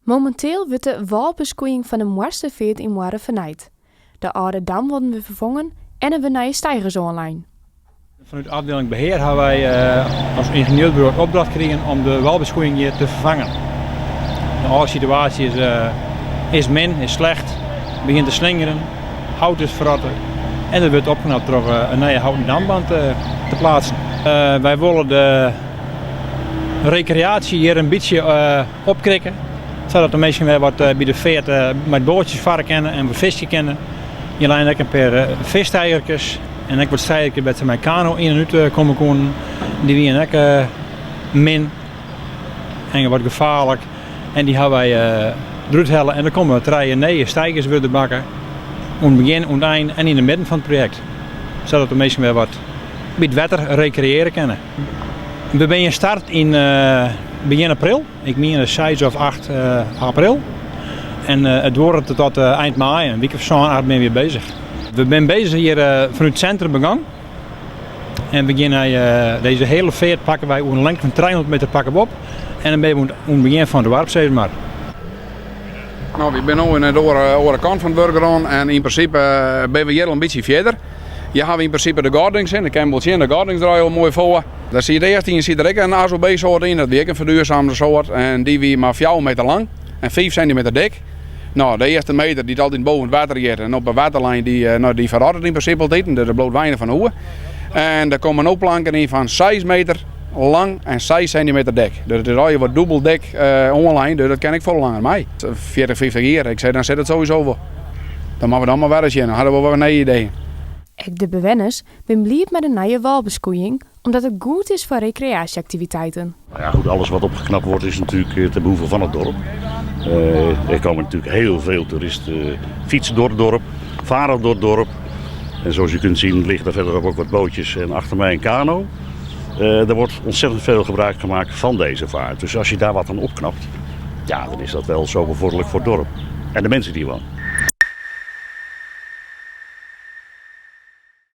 Momenteel wordt de walbeskoeiing van de Moersterveert in Moerre vernaaid. De oude dam worden weer vervangen en er weer nieuwe steigers online. Vanuit de afdeling beheer hebben wij als ingenieursbureau het opdracht gekregen om de walbeskoeiing hier te vervangen. De oude situatie is is slecht, begint te slingeren, hout is verrotten en er wordt opgeknapt door een nieuwe houten damband te plaatsen. Wij willen de recreatie hier een beetje opkrikken, zodat de mensen weer wat bij de veert met bootjes varen kennen en wat visje kennen. Hier zijn ook een paar visstijgertjes en ik wat stijgertjes met mijn kano in en uit komen kunnen. Die weer ook min en wat gevaarlijk en die hebben wij eruit hellen en dan komen we treien nieuwe stijgers weer te bakken. Aan het begin, aan het eind en in het midden van het project. Zodat de mensen weer wat bij het wetter recreëren kunnen. We zijn gestart in begin april. Ik meen 6 of 8 april. En het wordt tot eind mei, een week of zo, ben we weer bezig. We zijn bezig hier vanuit het centrum begonnen. En beginnen deze hele veert pakken wij een lengte van 300 meter pakken op. En dan ben we aan het begin van de warpzee maar. Nou, we zijn nu aan de andere kant van het burger en in principe ben we hier al een beetje verder. Je hebt in principe de gardings in, de kan zien, de gardings draaien al mooi voor. Daar zie je eerst in, je ziet er ook een ASOB-soort in, dat is een verduurzamde soort. En die wie maar 4 meter lang en 5 centimeter dik. Nou, de eerste meter die altijd boven het water gaat en op de waterlijn die verrottert in principe altijd, er bloot weinig van hoe. En er komen ook planken in van 6 meter lang en 6 centimeter dik. Dus het is wat dubbel dik online, dus dat ken ik veel langer mij. 40, 50 jaar, ik zei dan zit het sowieso wel. Dan moeten we dan maar weer eens in, dan hadden we wel een nieuw idee. Ook de bewoners zijn blij met de nieuwe walbeskoeiing, omdat het goed is voor recreatieactiviteiten. Nou ja, goed, alles wat opgeknapt wordt is natuurlijk ten behoeve van het dorp. Er komen natuurlijk heel veel toeristen fietsen door het dorp, varen door het dorp. En zoals je kunt zien liggen er verderop ook wat bootjes en achter mij een kano. Er wordt ontzettend veel gebruik gemaakt van deze vaart. Dus als je daar wat aan opknapt, ja, dan is dat wel zo bevorderlijk voor het dorp. En de mensen die wonen.